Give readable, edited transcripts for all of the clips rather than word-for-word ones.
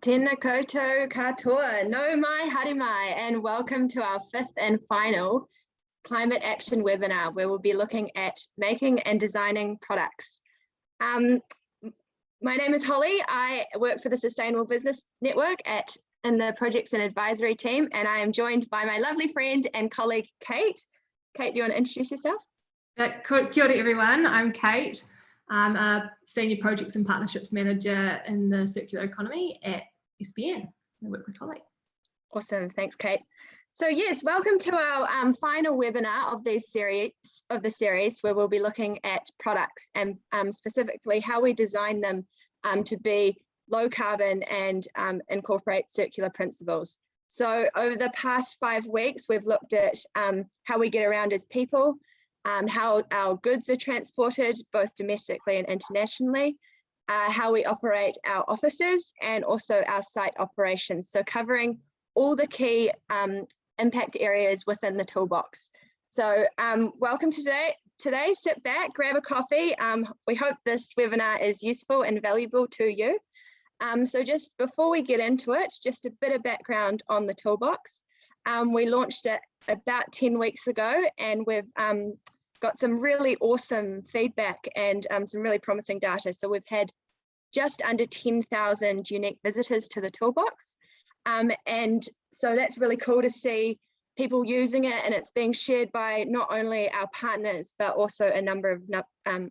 Tēnā koutou katoa, no mai haere mai, and welcome to our fifth and final climate action webinar, where we'll be looking at making and designing products. My name is Holly. I work for the Sustainable Business Network in the projects and advisory team, and I am joined by my lovely friend and colleague, Kate. Kate, do you want to introduce yourself? Kia ora everyone, I'm Kate. I'm a Senior Projects and Partnerships Manager in the Circular Economy at SBN. I work with Holly. Awesome, thanks Kate. So yes, welcome to our final webinar of the series where we'll be looking at products and specifically how we design them to be low carbon and incorporate circular principles. So over the past 5 weeks, we've looked at how we get around as people, how our goods are transported both domestically and internationally, how we operate our offices and also our site operations. So covering all the key impact areas within the toolbox. So welcome today. Sit back, grab a coffee. We hope this webinar is useful and valuable to you. So just before we get into it, just a bit of background on the toolbox. We launched it about 10 weeks ago, and we've got some really awesome feedback and some really promising data. So we've had just under 10,000 unique visitors to the toolbox. And so that's really cool to see people using it, and it's being shared by not only our partners, but also a number of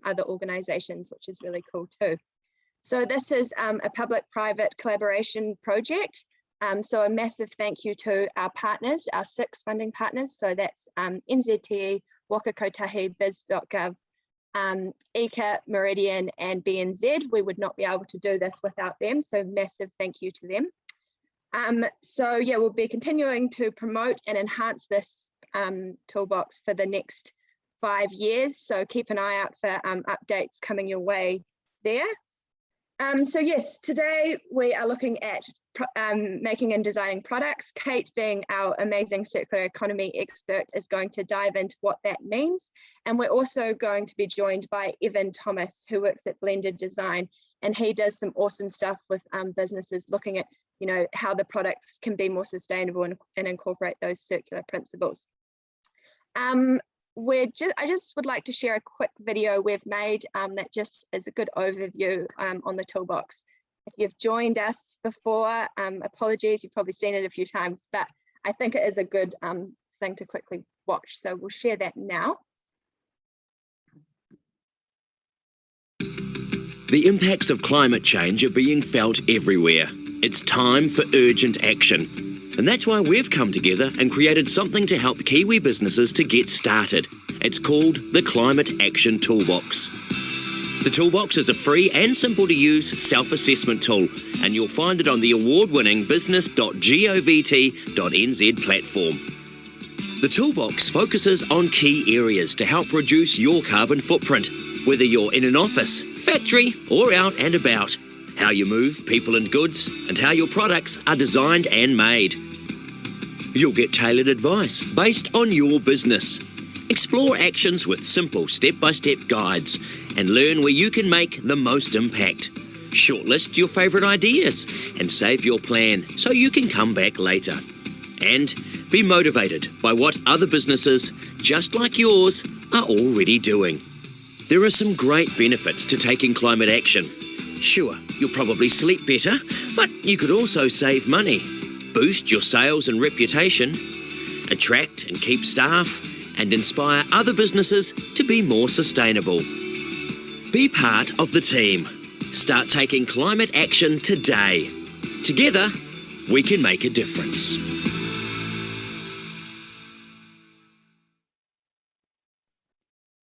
other organizations, which is really cool too. So this is a public-private collaboration project. So a massive thank you to our partners, our 6 funding partners. So that's NZTE, Waka Kotahi, Biz.gov, ECA, Meridian and BNZ. We would not be able to do this without them. So massive thank you to them. So yeah, we'll be continuing to promote and enhance this toolbox for the next 5 years. So keep an eye out for updates coming your way there. So yes, today we are looking at making and designing products. Kate, being our amazing circular economy expert, is going to dive into what that means. And we're also going to be joined by Evan Thomas, who works at Blended Design, and he does some awesome stuff with businesses looking at, you know, how the products can be more sustainable and incorporate those circular principles. I just would like to share a quick video we've made that just is a good overview on the toolbox. If you've joined us before, apologies, you've probably seen it a few times, but I think it is a good thing to quickly watch. So we'll share that now. The impacts of climate change are being felt everywhere. It's time for urgent action. And that's why we've come together and created something to help Kiwi businesses to get started. It's called the Climate Action Toolbox. The Toolbox is a free and simple to use self-assessment tool, and you'll find it on the award-winning business.govt.nz platform. The Toolbox focuses on key areas to help reduce your carbon footprint, whether you're in an office, factory, or out and about. How you move people and goods, and how your products are designed and made. You'll get tailored advice based on your business. Explore actions with simple step-by-step guides and learn where you can make the most impact. Shortlist your favourite ideas and save your plan so you can come back later. And be motivated by what other businesses, just like yours, are already doing. There are some great benefits to taking climate action. Sure, you'll probably sleep better, but you could also save money, boost your sales and reputation, attract and keep staff, and inspire other businesses to be more sustainable. Be part of the team. Start taking climate action today. Together, we can make a difference.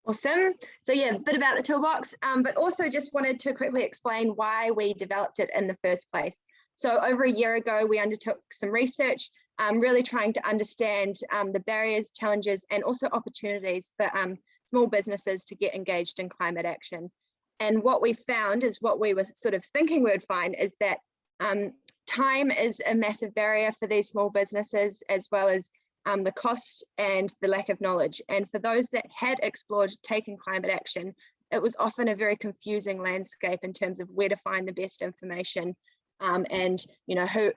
Awesome. So yeah, a bit about the toolbox, but also just wanted to quickly explain why we developed it in the first place. So over a year ago, we undertook some research, really trying to understand the barriers, challenges, and also opportunities for small businesses to get engaged in climate action. And what we found is what we were sort of thinking we would find is that time is a massive barrier for these small businesses, as well as the cost and the lack of knowledge. And for those that had explored taking climate action, it was often a very confusing landscape in terms of where to find the best information and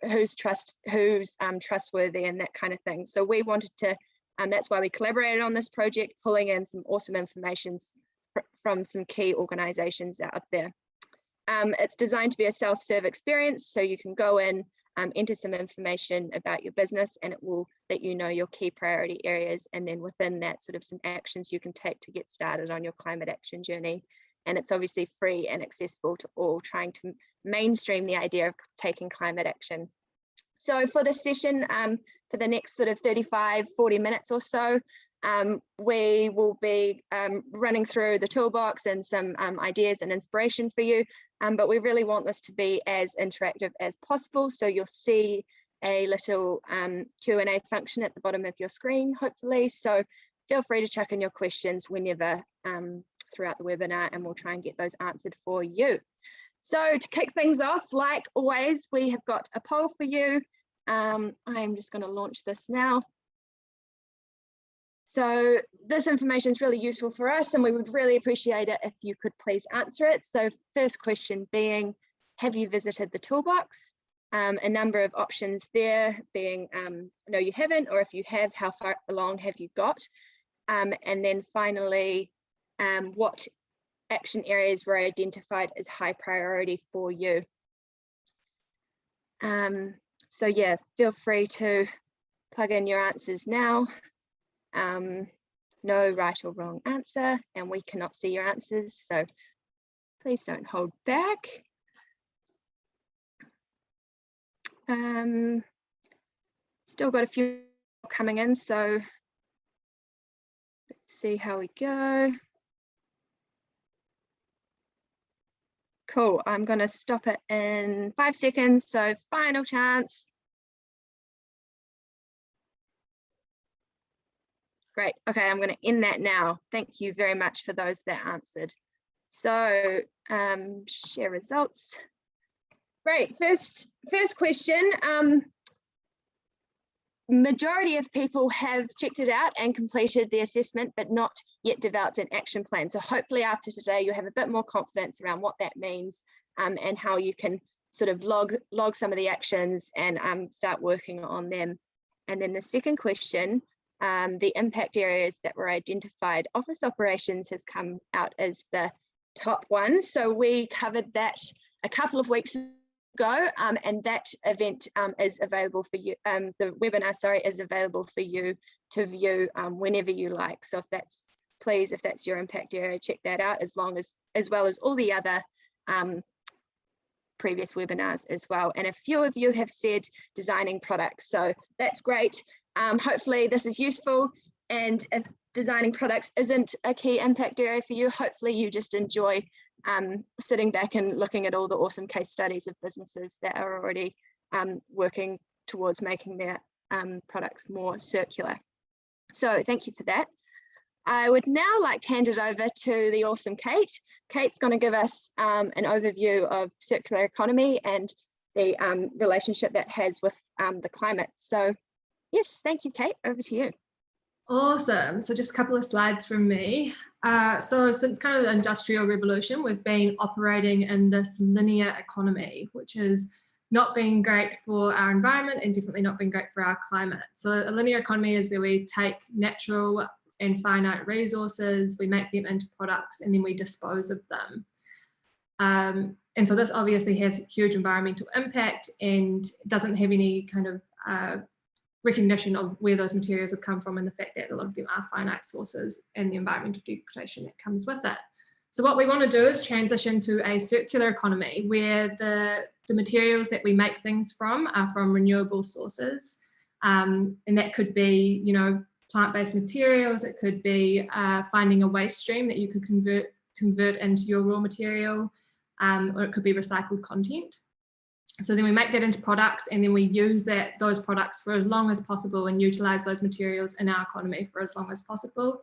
who's trustworthy and that kind of thing. So we wanted to, that's why we collaborated on this project, pulling in some awesome information from some key organizations out there. It's designed to be a self-serve experience, so you can go in, enter some information about your business, and it will let you know your key priority areas, and then within that, sort of some actions you can take to get started on your climate action journey. And it's obviously free and accessible to all, trying to mainstream the idea of taking climate action. So for this session, for the next sort of 35, 40 minutes or so, we will be running through the toolbox and some ideas and inspiration for you, but we really want this to be as interactive as possible. So you'll see a little Q&A function at the bottom of your screen, hopefully. So feel free to chuck in your questions whenever throughout the webinar, and we'll try and get those answered for you. So to kick things off, like always, we have got a poll for you. I'm just going to launch this now. So this information is really useful for us, and we would really appreciate it if you could please answer it. So first question being, have you visited the toolbox? A number of options there being, no you haven't, or if you have, how far along have you got? And then finally, what action areas were identified as high priority for you? So yeah, feel free to plug in your answers now. No right or wrong answer, and we cannot see your answers, so please don't hold back. Still got a few coming in, so let's see how we go. Cool, I'm going to stop it in 5 seconds, so final chance. Great, okay, I'm going to end that now. Thank you very much for those that answered. So share results. Great, first question. Majority of people have checked it out and completed the assessment, but not yet developed an action plan. So hopefully after today, you'll have a bit more confidence around what that means, and how you can sort of log some of the actions and start working on them. And then the second question, the impact areas that were identified, office operations has come out as the top one. So we covered that a couple of weeks ago, and that event is available for you, the webinar, sorry, is available for you to view whenever you like. So if that's your impact area, check that out, as well as all the other previous webinars as well. And a few of you have said designing products, so that's great. Hopefully this is useful, and if designing products isn't a key impact area for you, hopefully you just enjoy sitting back and looking at all the awesome case studies of businesses that are already working towards making their products more circular. So thank you for that. I would now like to hand it over to the awesome Kate. Kate's going to give us an overview of circular economy and the relationship that has with the climate. So yes, thank you, Kate, over to you. Awesome. So just a couple of slides from me. So since kind of the Industrial Revolution, we've been operating in this linear economy, which has not been great for our environment and definitely not been great for our climate. So a linear economy is where we take natural and finite resources, we make them into products, and then we dispose of them. And so this obviously has huge environmental impact and doesn't have any kind of recognition of where those materials have come from, and the fact that a lot of them are finite sources and the environmental degradation that comes with it. So what we want to do is transition to a circular economy where the materials that we make things from are from renewable sources. And that could be, plant-based materials. It could be finding a waste stream that you could convert into your raw material, or it could be recycled content. So then we make that into products, and then we use those products for as long as possible and utilize those materials in our economy for as long as possible.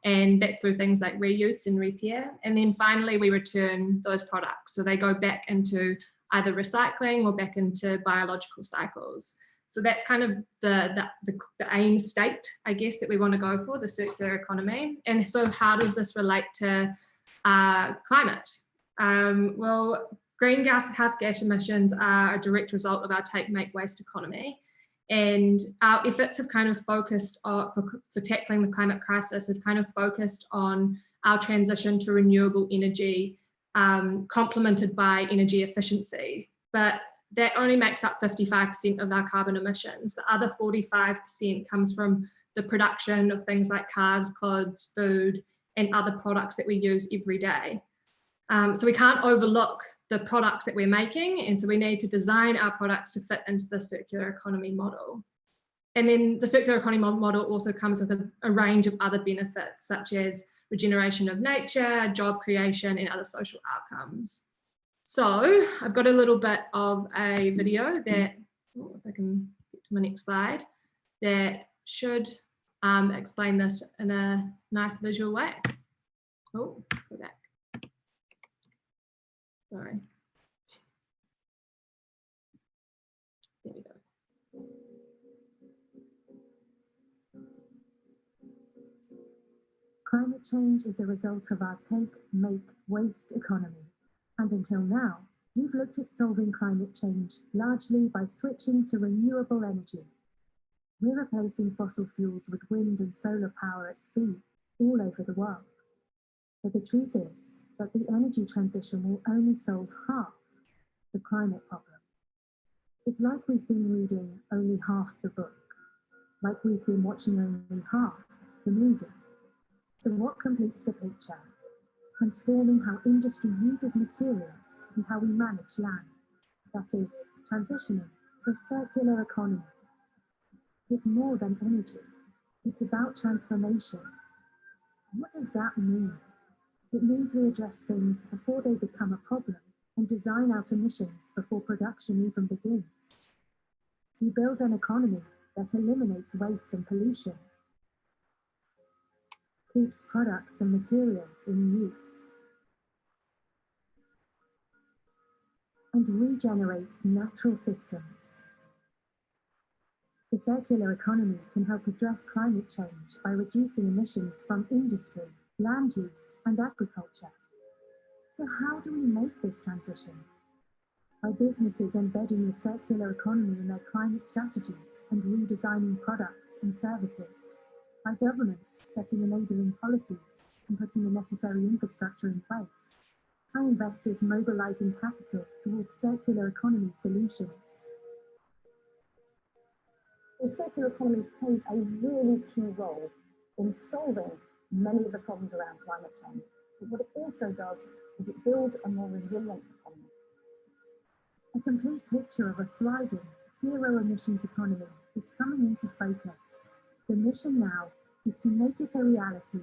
And that's through things like reuse and repair. And then finally, we return those products. So they go back into either recycling or back into biological cycles. So that's kind of the aim state, I guess, that we want to go for, the circular economy. And so how does this relate to climate? Well, greenhouse gas emissions are a direct result of our take, make, waste economy. And our efforts have kind of focused on, for tackling the climate crisis, have kind of focused on our transition to renewable energy, complemented by energy efficiency. But that only makes up 55% of our carbon emissions. The other 45% comes from the production of things like cars, clothes, food, and other products that we use every day. So we can't overlook the products that we're making, and so we need to design our products to fit into the circular economy model. And then the circular economy model also comes with a range of other benefits, such as regeneration of nature, job creation, and other social outcomes. So I've got a little bit of a video that, if I can get to my next slide, that should explain this in a nice visual way. Oh, go back. Sorry. There we go. Climate change is a result of our take, make, waste economy. And until now, we've looked at solving climate change largely by switching to renewable energy. We're replacing fossil fuels with wind and solar power at speed all over the world. But the truth is that the energy transition will only solve half the climate problem. It's like we've been reading only half the book, like we've been watching only half the movie. So what completes the picture? Transforming how industry uses materials and how we manage land. That is, transitioning to a circular economy. It's more than energy. It's about transformation. What does that mean? It means we address things before they become a problem and design out emissions before production even begins. We build an economy that eliminates waste and pollution, keeps products and materials in use, and regenerates natural systems. The circular economy can help address climate change by reducing emissions from industry, land use, and agriculture. So how do we make this transition? By businesses embedding the circular economy in their climate strategies and redesigning products and services. By governments setting enabling policies and putting the necessary infrastructure in place. By investors mobilizing capital towards circular economy solutions. The circular economy plays a really key role in solving many of the problems around climate change. But what it also does is it builds a more resilient economy. A complete picture of a thriving, zero emissions economy is coming into focus. The mission now is to make it a reality.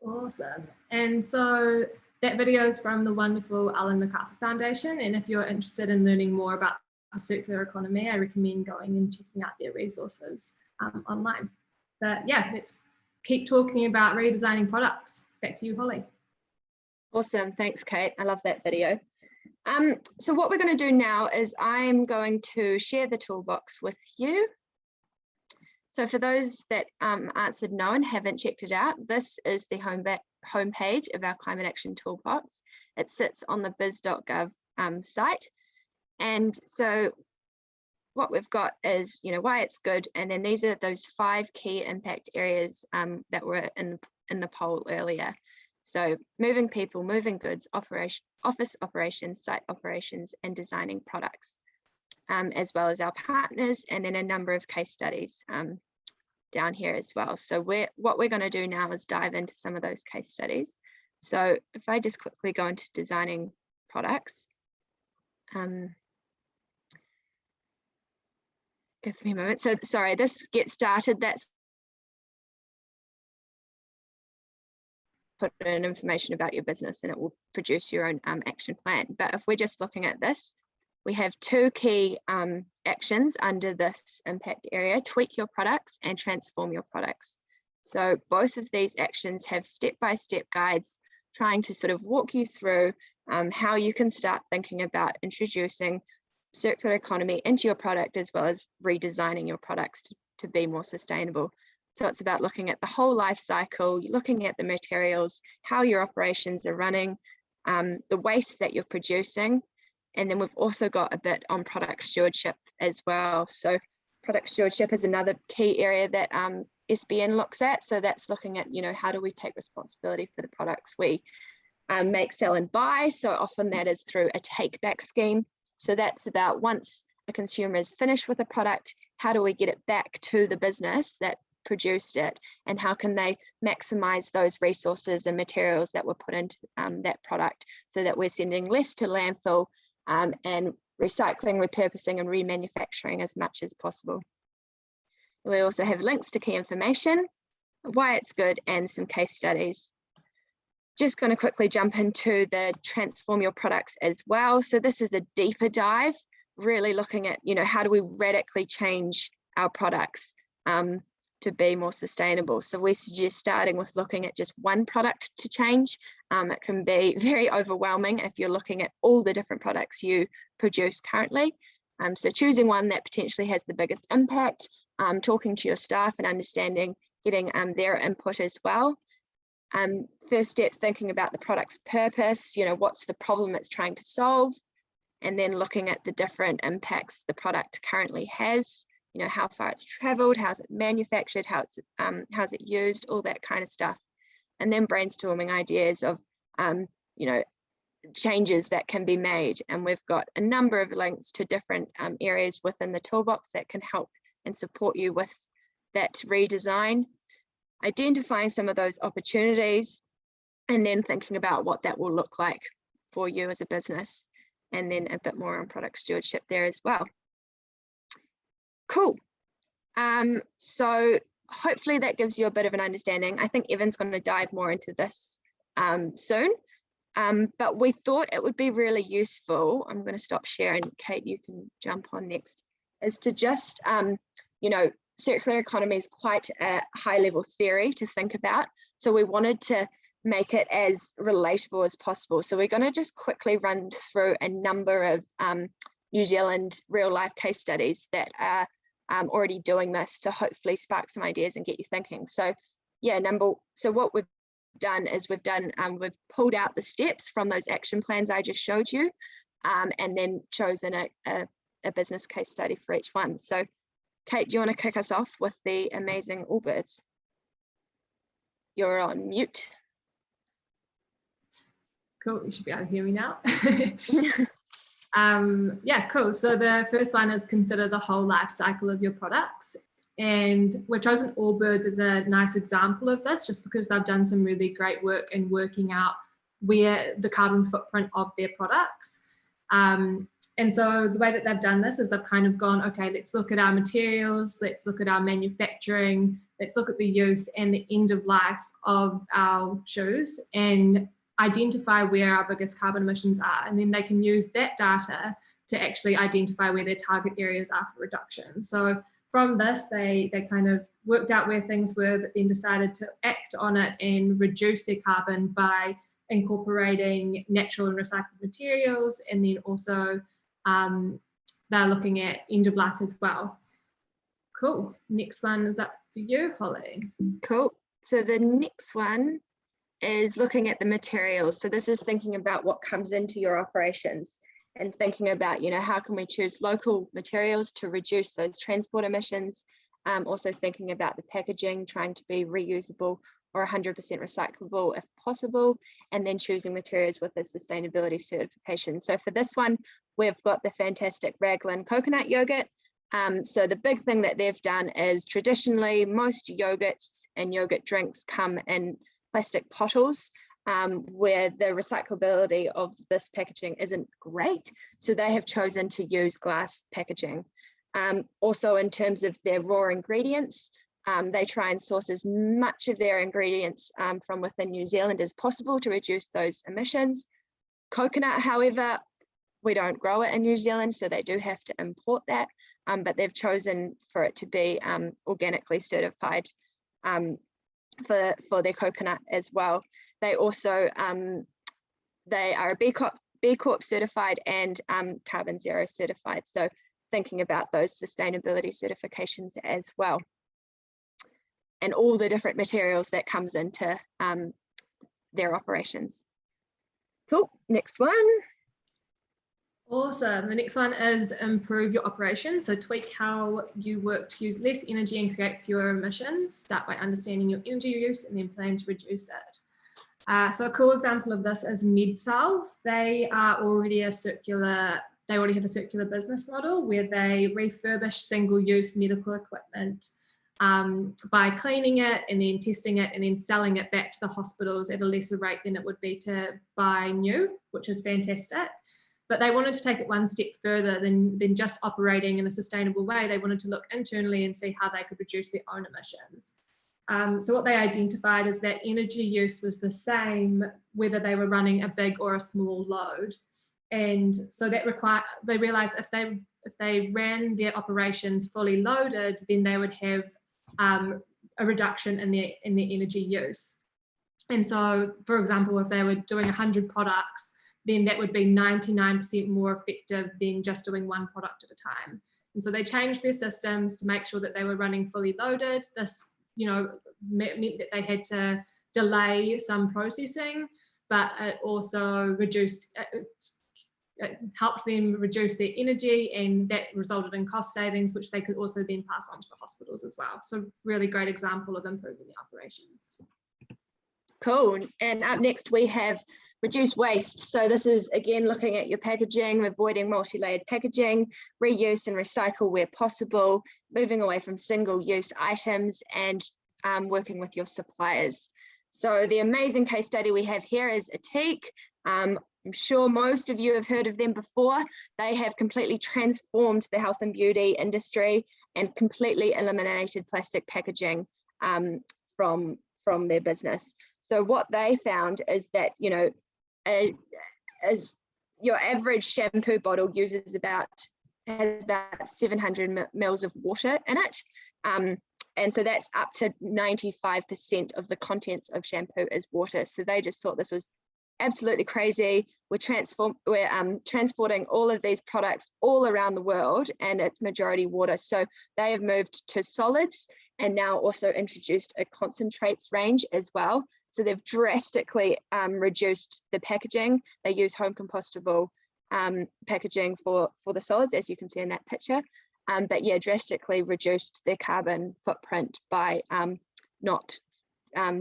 Awesome. And so that video is from the wonderful Ellen MacArthur Foundation. And if you're interested in learning more about the circular economy, I recommend going and checking out their resources online. But yeah, let's keep talking about redesigning products. Back to you, Holly. Awesome. Thanks, Kate. I love that video. So what we're going to do now is I'm going to share the toolbox with you. So for those that answered no and haven't checked it out, this is the homepage of our Climate Action Toolbox. It sits on the biz.gov site. And so what we've got is, why it's good. And then these are those 5 key impact areas that were in the poll earlier. So moving people, moving goods, office operations, site operations, and designing products, as well as our partners, and then a number of case studies down here as well. So what we're going to do now is dive into some of those case studies. So if I just quickly go into designing products, give me a moment. So sorry, this gets started. That's put in information about your business and it will produce your own action plan. But if we're just looking at this, we have 2 key actions under this impact area: tweak your products and transform your products. So both of these actions have step-by-step guides trying to sort of walk you through how you can start thinking about introducing circular economy into your product, as well as redesigning your products to be more sustainable. So it's about looking at the whole life cycle, looking at the materials, how your operations are running, the waste that you're producing. And then we've also got a bit on product stewardship as well. So product stewardship is another key area that SBN looks at. So that's looking at, how do we take responsibility for the products we make, sell and buy. So often that is through a take back scheme. So that's about once a consumer is finished with a product, how do we get it back to the business that produced it, and how can they maximize those resources and materials that were put into that product so that we're sending less to landfill and recycling, repurposing and remanufacturing as much as possible. We also have links to key information, why it's good, and some case studies. Just going to quickly jump into the transform your products as well. So this is a deeper dive, really looking at, how do we radically change our products to be more sustainable. So we suggest starting with looking at just one product to change. It can be very overwhelming if you're looking at all the different products you produce currently. So choosing one that potentially has the biggest impact, talking to your staff and understanding, getting their input as well. First step, thinking about the product's purpose, what's the problem it's trying to solve, and then looking at the different impacts the product currently has, how far it's traveled, how's it manufactured, how's it used, all that kind of stuff. And then brainstorming ideas of, changes that can be made. And we've got a number of links to different areas within the toolbox that can help and support you with that redesign, identifying some of those opportunities, and then thinking about what that will look like for you as a business, and then a bit more on product stewardship there as well. Cool. So hopefully that gives you a bit of an understanding. I think Evan's going to dive more into this soon, but we thought it would be really useful. I'm going to stop sharing. Kate, you can jump on next. Is to just, circular economy is quite a high level theory to think about. So we wanted to make it as relatable as possible. So we're going to just quickly run through a number of New Zealand real life case studies that are already doing this to hopefully spark some ideas and get you thinking. So yeah, so what we've done is we've pulled out the steps from those action plans I just showed you, and then chosen a business case study for each one. So Kate, do you want to kick us off with the amazing Allbirds? You're on mute. Cool, you should be able to hear me now. Yeah, cool. So the first one is consider the whole life cycle of your products. And we've chosen Allbirds as a nice example of this, just because they've done some really great work in working out where the carbon footprint of their products. And so the way that they've done this is they've kind of gone, okay, let's look at our materials, let's look at our manufacturing, let's look at the use and the end of life of our shoes and identify where our biggest carbon emissions are. And then they can use that data to actually identify where their target areas are for reduction. So from this, they kind of worked out where things were, but then decided to act on it and reduce their carbon by incorporating natural and recycled materials. And then also they're looking at end of life as well. Cool. Next one is up for you, Holly. Cool. So the next one is looking at the materials. So this is thinking about what comes into your operations and thinking about, how can we choose local materials to reduce those transport emissions. Also thinking about the packaging, trying to be reusable or 100% recyclable if possible, and then choosing materials with a sustainability certification. So for this one, we've got the fantastic Raglan coconut yogurt. So the big thing that they've done is traditionally most yogurts and yogurt drinks come in plastic bottles, where the recyclability of this packaging isn't great. So they have chosen to use glass packaging. Also in terms of their raw ingredients, they try and source as much of their ingredients from within New Zealand as possible to reduce those emissions. Coconut, however, we don't grow it in New Zealand, so they do have to import that, but they've chosen for it to be organically certified for their coconut as well. They also, they are a B Corp certified and carbon zero certified. So thinking about those sustainability certifications as well. all the different materials that comes into their operations. Cool, next one. Awesome. The next one is improve your operation. So tweak how you work to use less energy and create fewer emissions. Start by understanding your energy use and then plan to reduce it. So a cool example of this is MedSolve. They are already have a circular business model where they refurbish single-use medical equipment by cleaning it and then testing it and then selling it back to the hospitals at a lesser rate than it would be to buy new, which is fantastic. But they wanted to take it one step further than just operating in a sustainable way. They wanted to look internally and see how they could reduce their own emissions. So what they identified is that energy use was the same whether they were running a big or a small load. And so that they realized if they ran their operations fully loaded, then they would have a reduction in their energy use. And so, for example, if they were doing 100 products, then that would be 99% more effective than just doing one product at a time. And so they changed their systems to make sure that they were running fully loaded. This, meant that they had to delay some processing, but it also it helped them reduce their energy, and that resulted in cost savings, which they could also then pass on to the hospitals as well. So really great example of improving the operations. Cool. And up next we have reduce waste. So this is again looking at your packaging, avoiding multi-layered packaging, reuse and recycle where possible, moving away from single-use items, and working with your suppliers. So the amazing case study we have here is Atik. I'm sure most of you have heard of them before. They have completely transformed the health and beauty industry and completely eliminated plastic packaging from their business. So what they found is that, as your average shampoo bottle has about 700 mils of water in it. And so that's up to 95% of the contents of shampoo is water. So they just thought this was absolutely crazy. We're transporting all of these products all around the world, and it's majority water. So they have moved to solids and now also introduced a concentrates range as well. So they've drastically reduced the packaging. They use home compostable packaging for the solids, as you can see in that picture. But yeah, drastically reduced their carbon footprint by not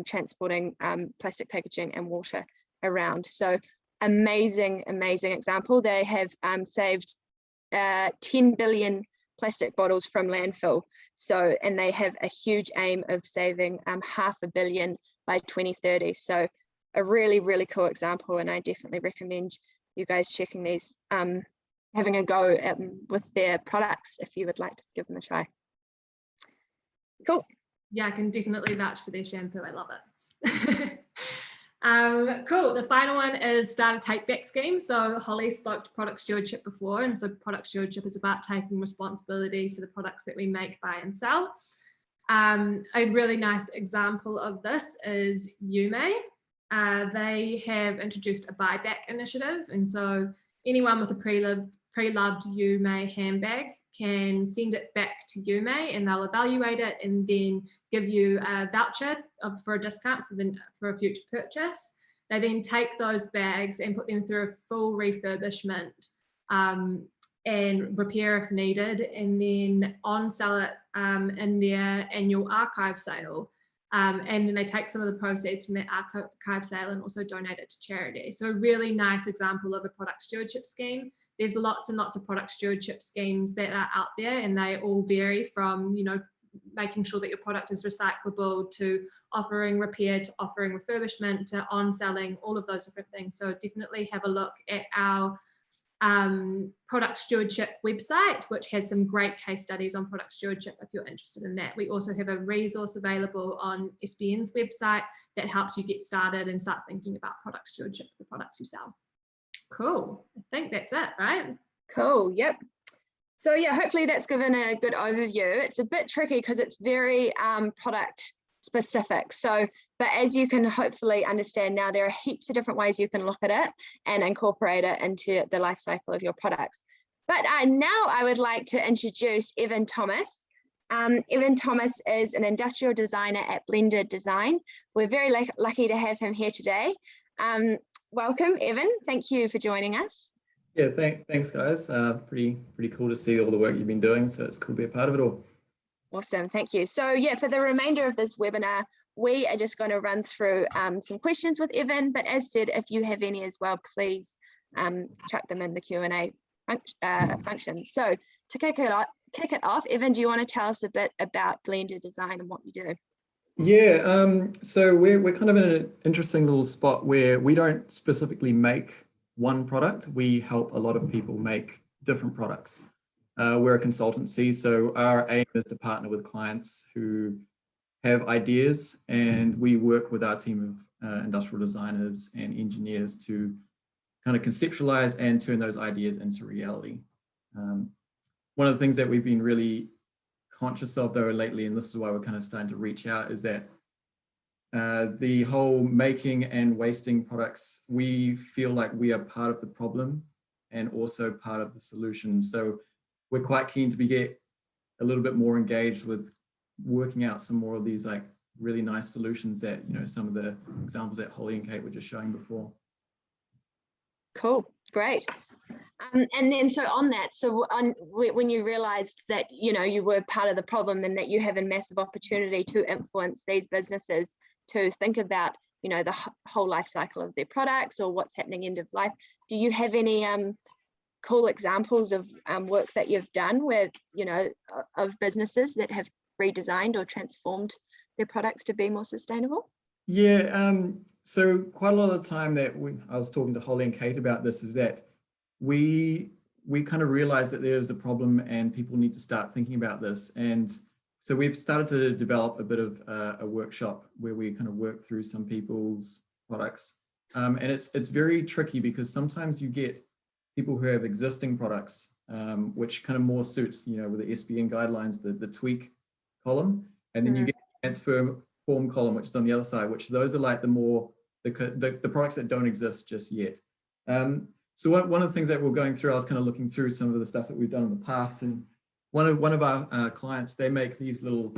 transporting plastic packaging and water around. So amazing example. They have saved 10 billion plastic bottles from landfill. So, and they have a huge aim of saving 500 million by 2030. So a really, really cool example. And I definitely recommend you guys checking these, having a go with their products if you would like to give them a try. Cool. Yeah, I can definitely vouch for their shampoo. I love it. Cool. The final one is start a take back scheme. So Holly spoke to product stewardship before, and so product stewardship is about taking responsibility for the products that we make, buy and sell. A really nice example of this is Yume. They have introduced a buyback initiative, and so anyone with a pre-loved Yume handbag can send it back to Yume, and they'll evaluate it and then give you a voucher for a discount for a future purchase. They then take those bags and put them through a full refurbishment and repair if needed, and then on-sell it in their annual archive sale. And then they take some of the proceeds from that archive sale and also donate it to charity. So a really nice example of a product stewardship scheme. There's lots and lots of product stewardship schemes that are out there, and they all vary from, making sure that your product is recyclable to offering repair to offering refurbishment to on-selling, all of those different things. So definitely have a look at our product stewardship website, which has some great case studies on product stewardship if you're interested in that. We also have a resource available on SBN's website that helps you get started and start thinking about product stewardship for the products you sell. Cool. I think that's it, right? Cool. Yep. So yeah, hopefully that's given a good overview. It's a bit tricky because it's very product specific. So, but as you can hopefully understand now, there are heaps of different ways you can look at it and incorporate it into the life cycle of your products. But now I would like to introduce Evan Thomas. Evan Thomas is an industrial designer at Blended Design. We're very lucky to have him here today. Welcome, Evan. Thank you for joining us. Yeah, thanks guys. Pretty cool to see all the work you've been doing. So it's cool to be a part of it all. Awesome, thank you. So yeah, for the remainder of this webinar, we are just going to run through some questions with Evan, but as said, if you have any as well, please chuck them in the Q&A function. So to kick it off, Evan, do you want to tell us a bit about Blended Design and what you do? Yeah, so we're kind of in an interesting little spot where we don't specifically make one product. We help a lot of people make different products. We're a consultancy, so our aim is to partner with clients who have ideas, and we work with our team of industrial designers and engineers to kind of conceptualize and turn those ideas into reality. One of the things that we've been really conscious of though lately, and this is why we're kind of starting to reach out, is that the whole making and wasting products, we feel like we are part of the problem and also part of the solution. So we're quite keen to get a little bit more engaged with working out some more of these like really nice solutions that, you know, some of the examples that Holly and Kate were just showing before. Cool, great. And then so on that, so when you realized that, you know, you were part of the problem and that you have a massive opportunity to influence these businesses to think about, you know, the whole life cycle of their products or what's happening end of life, do you have any cool examples of work that you've done with, you know, of businesses that have redesigned or transformed their products to be more sustainable? Yeah, so quite a lot of the time that I was talking to Holly and Kate about this is that we kind of realized that there's a problem and people need to start thinking about this. And so we've started to develop a bit of a workshop where we kind of work through some people's products. And it's very tricky because sometimes you get people who have existing products, which kind of more suits, you know, with the SBN guidelines, the tweak column, and then you get the transform column, which is on the other side, which those are like the products that don't exist just yet. So one of the things that we're going through, I was kind of looking through some of the stuff that we've done in the past, and one of our clients, they make these little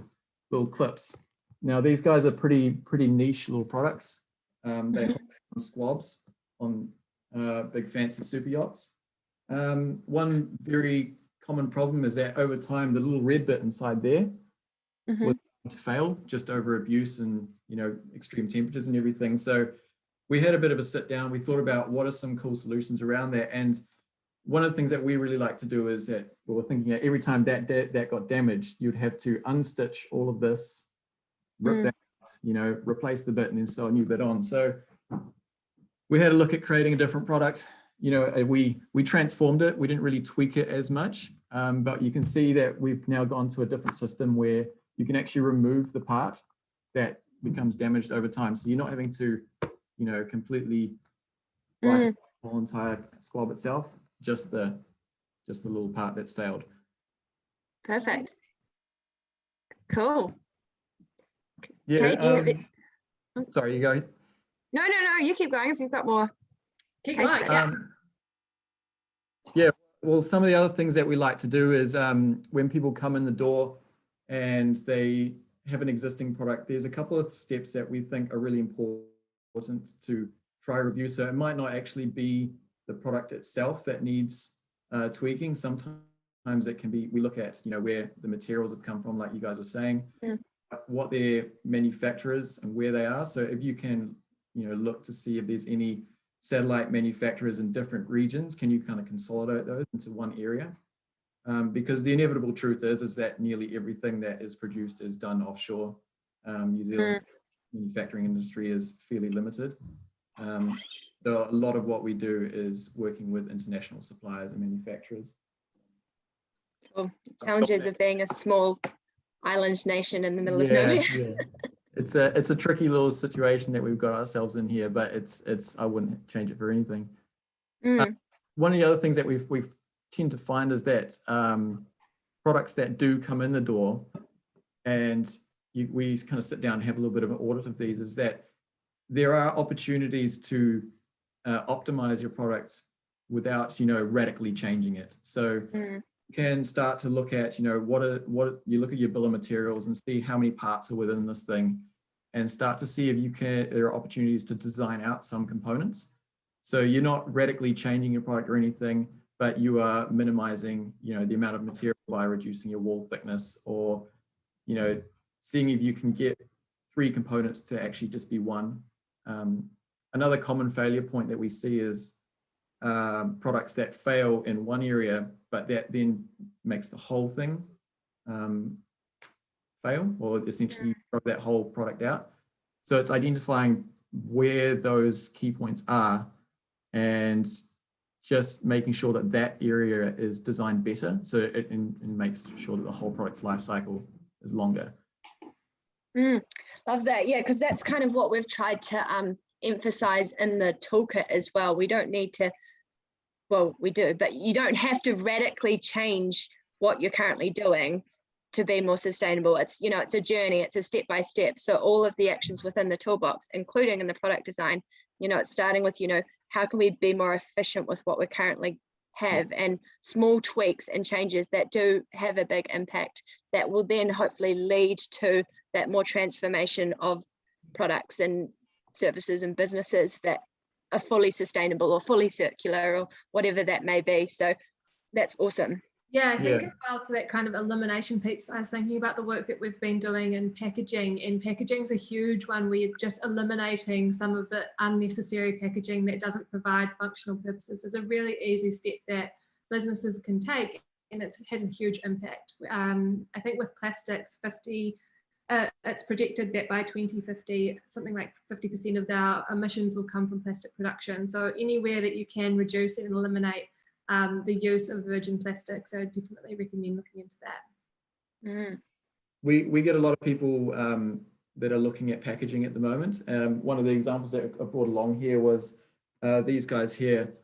clips. Now these guys are pretty niche little products. They hold on squabs on big fancy super yachts. One very common problem is that over time the little red bit inside there was to fail just over abuse and, you know, extreme temperatures and everything. So we had a bit of a sit down. We thought about what are some cool solutions around that. And one of the things that we really like to do is that we were thinking that every time that got damaged, you'd have to unstitch all of this, rip that out, you know, replace the bit and then sew a new bit on. So we had a look at creating a different product. You know, we transformed it. We didn't really tweak it as much, but you can see that we've now gone to a different system where you can actually remove the part that becomes damaged over time. So you're not having to, you know, completely write the whole entire squab itself, just the little part that's failed. Perfect. Cool. Yeah. Kate, do you have it? Sorry, you go. No, you keep going if you've got more. Keep going. Yeah, well, some of the other things that we like to do is when people come in the door and they have an existing product, there's a couple of steps that we think are really important to try review. So it might not actually be the product itself that needs tweaking. Sometimes it can be, we look at, you know, where the materials have come from, like you guys were saying, what their manufacturers and where they are. So if you can, you know, look to see if there's any satellite manufacturers in different regions, can you kind of consolidate those into one area? Because the inevitable truth is that nearly everything that is produced is done offshore. New Zealand manufacturing industry is fairly limited. So a lot of what we do is working with international suppliers and manufacturers. Well, challenges of being a small island nation in the middle of nowhere. Yeah. It's a tricky little situation that we've got ourselves in here, but I wouldn't change it for anything. One of the other things that we tend to find is that products that do come in the door, and we kind of sit down and have a little bit of an audit of these, is that there are opportunities to optimize your product without, you know, radically changing it. So can start to look at, what you look at your bill of materials and see how many parts are within this thing, and start to see if there are opportunities to design out some components. So you're not radically changing your product or anything, but you are minimizing, the amount of material by reducing your wall thickness, or, seeing if you can get 3 components to actually just be one. Another common failure point that we see is products that fail in one area, but that then makes the whole thing fail, or essentially throw that whole product out. So it's identifying where those key points are and just making sure that that area is designed better, so it makes sure that the whole product's life cycle is longer. Love that. Yeah, because that's kind of what we've tried to emphasize in the toolkit as well. We don't need to, well, we do, but you don't have to radically change what you're currently doing to be more sustainable. It's, it's a journey, it's a step by step. So all of the actions within the toolbox, including in the product design, it's starting with, how can we be more efficient with what we currently have, and small tweaks and changes that do have a big impact that will then hopefully lead to that more transformation of products and services and businesses that are fully sustainable or fully circular or whatever that may be. So that's awesome. Yeah, I think as well to that kind of elimination piece, I was thinking about the work that we've been doing in packaging, and packaging is a huge one where you're just eliminating some of the unnecessary packaging that doesn't provide functional purposes. It's a really easy step that businesses can take, and it has a huge impact. I think with plastics, it's projected that by 2050, something like 50% of our emissions will come from plastic production. So anywhere that you can reduce it and eliminate the use of virgin plastics, I definitely recommend looking into that. We get a lot of people that are looking at packaging at the moment. One of the examples that I brought along here was these guys here.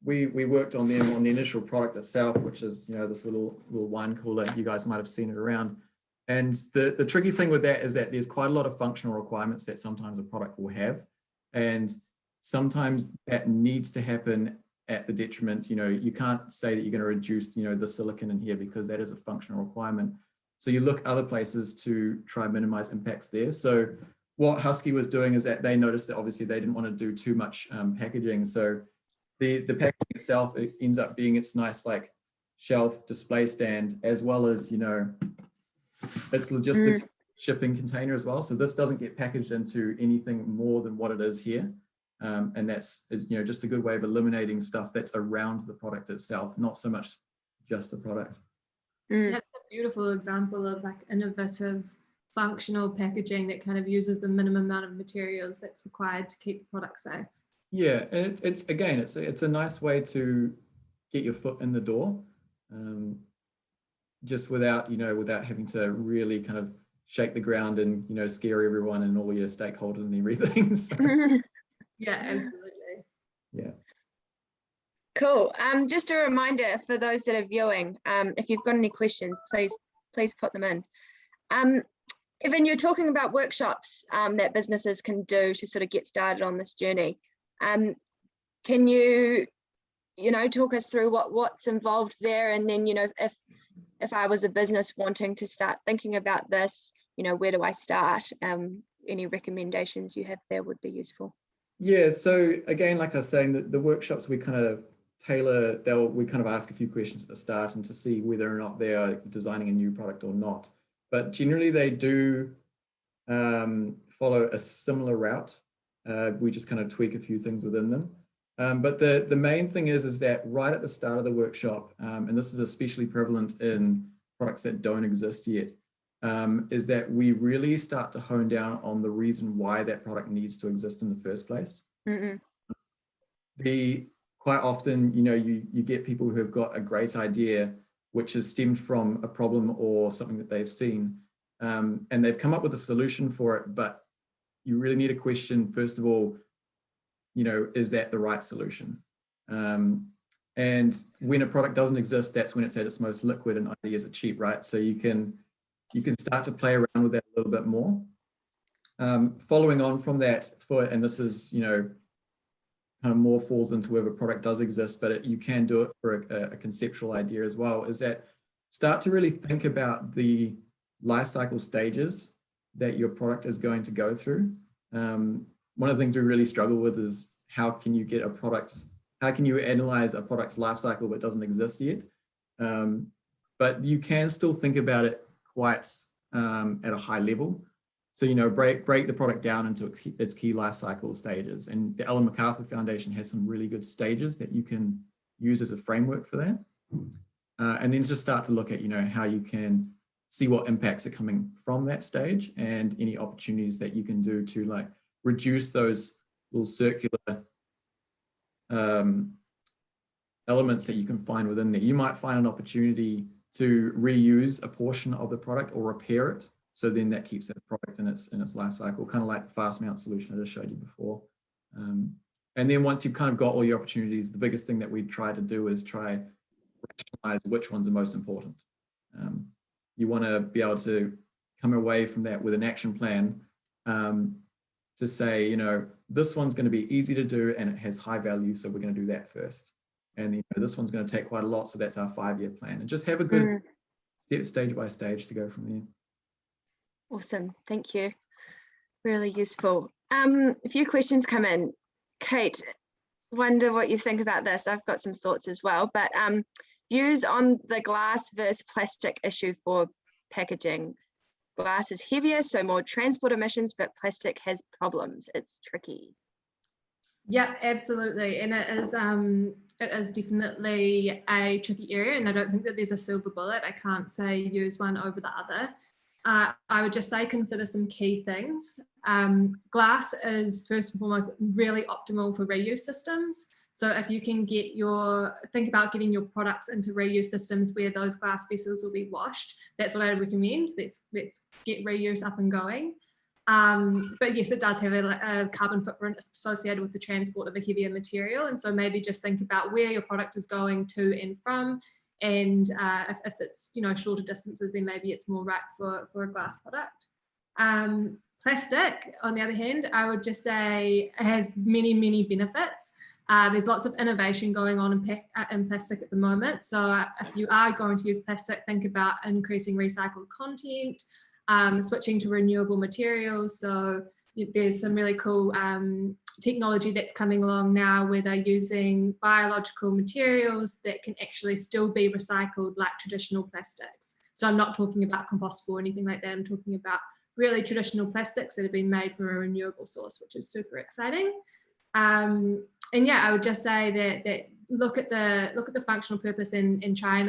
We worked on them on the initial product itself, which is this little wine cooler. You guys might have seen it around. And the tricky thing with that is that there's quite a lot of functional requirements that sometimes a product will have, and sometimes that needs to happen at the detriment. You can't say that you're going to reduce the silicon in here, because that is a functional requirement. So you look other places to try and minimize impacts there. So what Husky was doing is that they noticed that obviously they didn't want to do too much packaging. So the packaging itself, it ends up being its nice like shelf display stand, as well as its logistic shipping container as well. So this doesn't get packaged into anything more than what it is here. And that's just a good way of eliminating stuff that's around the product itself, not so much just the product. That's a beautiful example of like innovative functional packaging that kind of uses the minimum amount of materials that's required to keep the product safe. Yeah, and it's a nice way to get your foot in the door, just without having to really kind of shake the ground and scare everyone and all your stakeholders and everything. So. Yeah, absolutely. Yeah. Cool. Just a reminder for those that are viewing, if you've got any questions, please put them in. Evan, you're talking about workshops that businesses can do to sort of get started on this journey. Can you, talk us through what's involved there, and then if I was a business wanting to start thinking about this, where do I start? Any recommendations you have there would be useful. Yeah, so again, like I was saying, the workshops we kind of tailor, we kind of ask a few questions at the start and to see whether or not they are designing a new product or not. But generally they do follow a similar route. We just kind of tweak a few things within them. But the main thing is that right at the start of the workshop, and this is especially prevalent in products that don't exist yet, is that we really start to hone down on the reason why that product needs to exist in the first place. Quite often, you get people who have got a great idea, which has stemmed from a problem or something that they've seen, and they've come up with a solution for it, but you really need to question, first of all, is that the right solution? And when a product doesn't exist, that's when it's at its most liquid and ideas are cheap, right? So you can start to play around with that a little bit more. Following on from that, and this is, kind of more falls into whether a product does exist, but you can do it for a conceptual idea as well, is that start to really think about the life cycle stages that your product is going to go through. One of the things we really struggle with is how can you analyze a product's life cycle that doesn't exist yet? But you can still think about it quite at a high level. So, break the product down into its key life cycle stages. And the Ellen MacArthur Foundation has some really good stages that you can use as a framework for that. And then just start to look at, how you can see what impacts are coming from that stage and any opportunities that you can do to reduce those little circular elements that you can find within there. You might find an opportunity to reuse a portion of the product or repair it. So then that keeps that product in its life cycle, kind of like the fast mount solution I just showed you before. And then once you've kind of got all your opportunities, the biggest thing that we try to do is try rationalize which ones are most important. You want to be able to come away from that with an action plan to say, this one's going to be easy to do and it has high value, so we're going to do that first. And this one's going to take quite a lot, so that's our 5-year plan. And just have a good step stage by stage to go from there. Awesome, thank you. Really useful. A few questions come in. Kate, wonder what you think about this. I've got some thoughts as well, but views on the glass versus plastic issue for packaging. Glass is heavier, so more transport emissions, but plastic has problems. It's tricky. Yeah, absolutely. And it is definitely a tricky area, and I don't think that there's a silver bullet. I can't say use one over the other. I would just say consider some key things. Glass is first and foremost really optimal for reuse systems. So if you can think about getting your products into reuse systems where those glass vessels will be washed, that's what I would recommend. Let's get reuse up and going. But yes, it does have a carbon footprint associated with the transport of a heavier material. And so maybe just think about where your product is going to and from. And if it's shorter distances, then maybe it's more right for a glass product. Plastic, on the other hand, I would just say it has many, many benefits. There's lots of innovation going on in plastic at the moment. So if you are going to use plastic, think about increasing recycled content, switching to renewable materials. So there's some really cool technology that's coming along now where they're using biological materials that can actually still be recycled like traditional plastics. So I'm not talking about compostable or anything like that. I'm talking about really traditional plastics that have been made from a renewable source, which is super exciting. And yeah, I would just say that look at the functional purpose and try and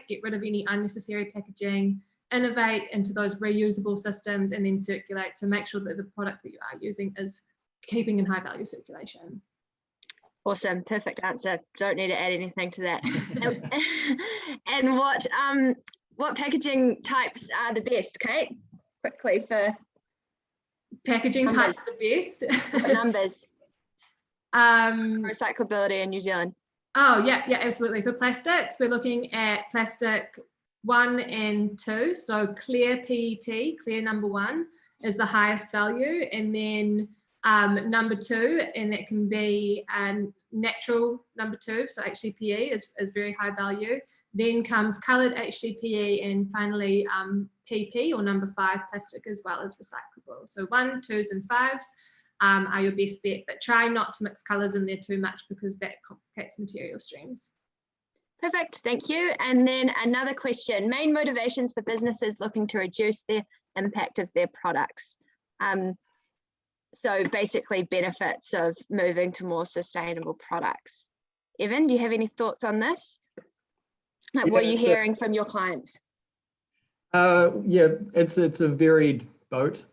get rid of any unnecessary packaging, innovate into those reusable systems, and then circulate. So make sure that the product that you are using is keeping in high value circulation. Awesome, perfect answer. Don't need to add anything to that. And what packaging types are the best, Kate? Quickly for packaging numbers. Types the best. Numbers. Recyclability in New Zealand. Oh yeah, absolutely. For plastics, we're looking at plastic 1 and 2. So clear PET, clear number 1 is the highest value, and then number 2, and that can be natural number 2, so HDPE is very high value. Then comes coloured HDPE, and finally PP, or number 5 plastic, as well as recyclable. So 1, 2s and 5s are your best bet, but try not to mix colours in there too much because that complicates material streams. Perfect, thank you. And then another question, main motivations for businesses looking to reduce the impact of their products. So basically benefits of moving to more sustainable products. Evan, do you have any thoughts on this? What are you hearing from your clients? Yeah, it's a varied boat.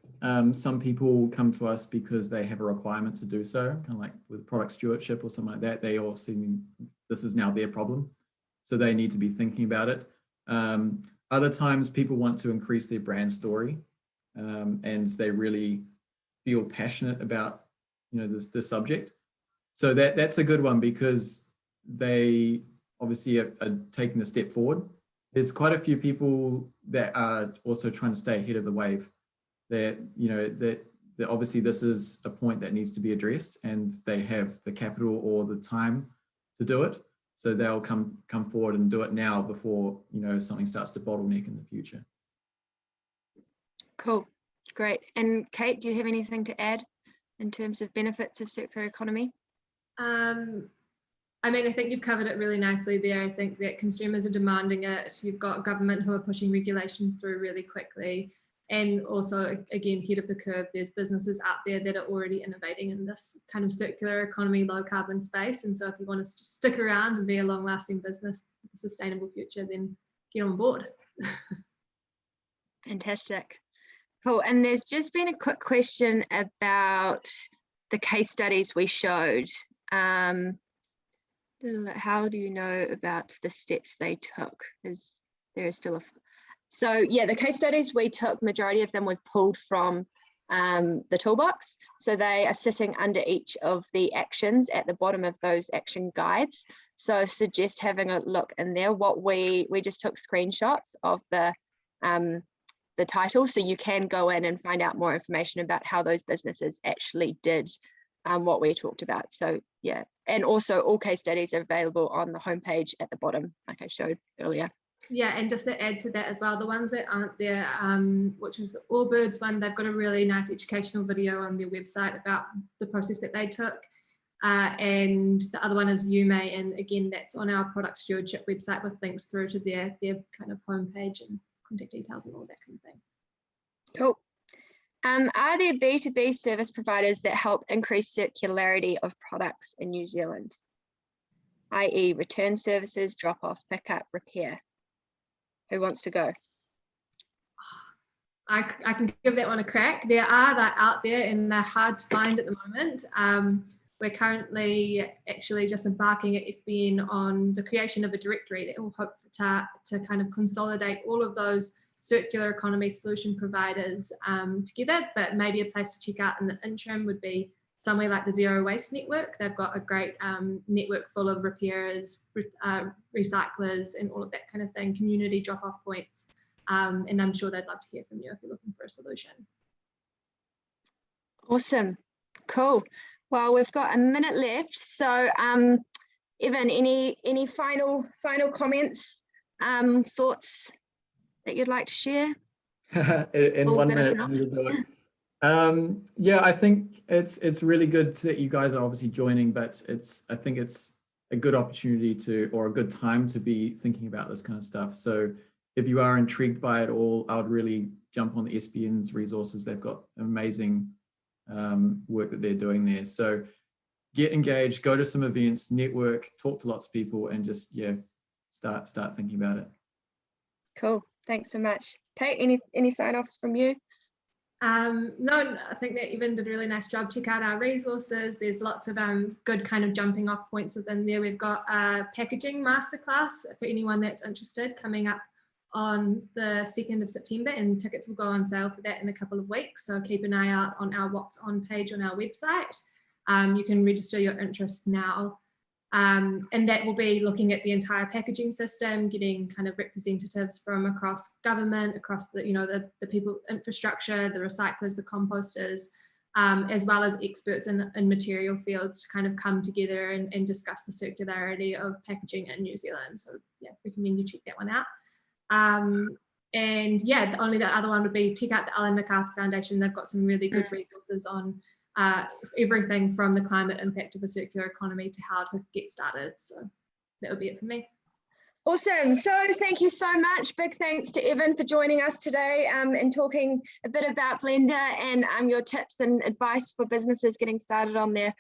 Some people come to us because they have a requirement to do so, kind of like with product stewardship or something like that. They all see this is now their problem, so they need to be thinking about it. Other times people want to increase their brand story, and they really feel passionate about this subject. So that's a good one because they obviously are taking a step forward. There's quite a few people that are also trying to stay ahead of the wave. That obviously this is a point that needs to be addressed, and they have the capital or the time to do it. So they'll come forward and do it now before, you know, something starts to bottleneck in the future. Cool, great. And Kate, do you have anything to add in terms of benefits of circular economy? I mean, I think you've covered it really nicely there. I think that consumers are demanding it. You've got government who are pushing regulations through really quickly. And also, again, ahead of the curve, there's businesses out there that are already innovating in this kind of circular economy, low carbon space. And so if you want to stick around and be a long lasting business, a sustainable future, then get on board. Fantastic. Cool. And there's just been a quick question about the case studies we showed. How do you know about the steps they took? Is there still a... So yeah, the case studies we took, majority of them we've pulled from the toolbox. So they are sitting under each of the actions at the bottom of those action guides. So suggest having a look in there. What we just took screenshots of the title, so you can go in and find out more information about how those businesses actually did what we talked about. So yeah, and also all case studies are available on the homepage at the bottom, like I showed earlier. Yeah, and just to add to that as well, the ones that aren't there, which was the Allbirds one, they've got a really nice educational video on their website about the process that they took. And the other one is UMay, and again, that's on our product stewardship website with links through to their kind of homepage and contact details and all that kind of thing. Cool. Are there B2B service providers that help increase circularity of products in New Zealand, i.e. return services, drop off, pickup, repair? Who wants to go? I can give that one a crack. There are that out there, and they're hard to find at the moment. We're currently actually just embarking at SBN on the creation of a directory that will hope to kind of consolidate all of those circular economy solution providers together, but maybe a place to check out in the interim would be somewhere like the Zero Waste Network. They've got a great network full of repairers, recyclers, and all of that kind of thing, community drop-off points. And I'm sure they'd love to hear from you if you're looking for a solution. Awesome, cool. Well, we've got a minute left. So Evan, any final Comments, thoughts that you'd like to share? In 1 minute. Yeah, I think it's really good that you guys are obviously joining, but I think it's a good opportunity or a good time to be thinking about this kind of stuff. So if you are intrigued by it all, I would really jump on the SBN's resources. They've got amazing work that they're doing there. So get engaged, go to some events, network, talk to lots of people, and just start thinking about it. Cool. Thanks so much. Kate, any sign-offs from you? No, I think that Evan did a really nice job. Check out our resources. There's lots of good kind of jumping off points within there. We've got a packaging masterclass for anyone that's interested coming up on the 2nd of September, and tickets will go on sale for that in a couple of weeks. So keep an eye out on our What's On page on our website. You can register your interest now. And that will be looking at the entire packaging system, getting kind of representatives from across government, across the people, infrastructure, the recyclers, the composters, as well as experts in material fields to kind of come together and discuss the circularity of packaging in New Zealand. So yeah, recommend you check that one out. And yeah, only the other one would be check out the Ellen MacArthur Foundation. They've got some really good resources on everything from the climate impact of the circular economy to how to get started. So that would be it for me. Awesome. So thank you so much. Big thanks to Evan for joining us today and talking a bit about Blender and your tips and advice for businesses getting started on their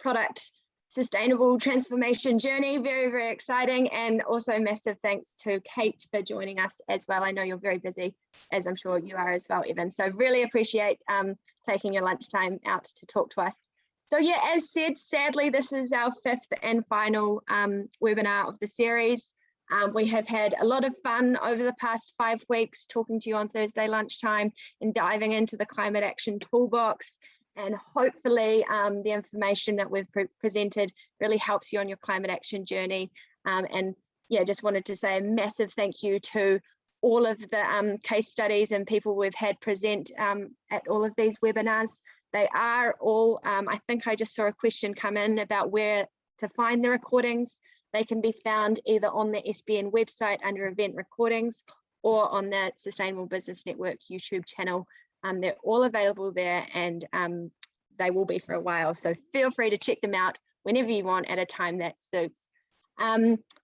product sustainable transformation journey. Very, very exciting. And also massive thanks to Kate for joining us as well. I know you're very busy, as I'm sure you are as well, Evan. So really appreciate taking your lunchtime out to talk to us. So yeah, as said, sadly, this is our 5th and final webinar of the series. We have had a lot of fun over the past 5 weeks talking to you on Thursday lunchtime and diving into the Climate Action Toolbox. And hopefully the information that we've presented really helps you on your climate action journey. And yeah, just wanted to say a massive thank you to all of the case studies and people we've had present at all of these webinars. They are all, I think I just saw a question come in about where to find the recordings. They can be found either on the SBN website under event recordings or on the Sustainable Business Network YouTube channel. They're all available there, and they will be for a while. So feel free to check them out whenever you want at a time that suits.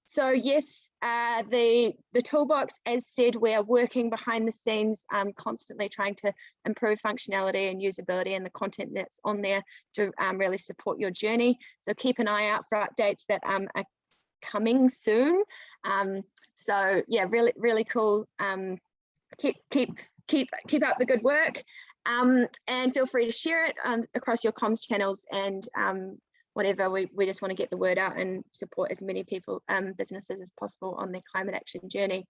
So yes, the toolbox, as said, we are working behind the scenes, constantly trying to improve functionality and usability and the content that's on there to really support your journey. So keep an eye out for updates that are coming soon. So yeah, really cool. Keep up the good work, and feel free to share it across your comms channels and whatever. We just want to get the word out and support as many people, businesses as possible on their climate action journey.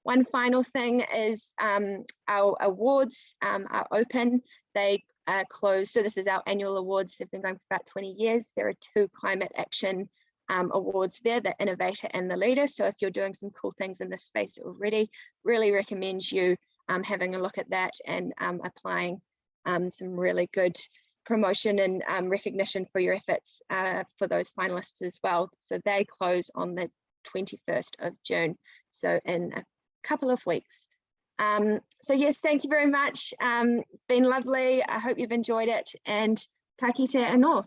One final thing is our awards are open. They are closed. So this is our annual awards. They've been going for about 20 years. There are 2 climate action awards there, the innovator and the leader. So if you're doing some cool things in this space already, really recommend you having a look at that and applying some really good promotion and recognition for your efforts for those finalists as well. So they close on the 21st of June, so in a couple of weeks. So yes, thank you very much. Been lovely. I hope you've enjoyed it, and ka kite anō.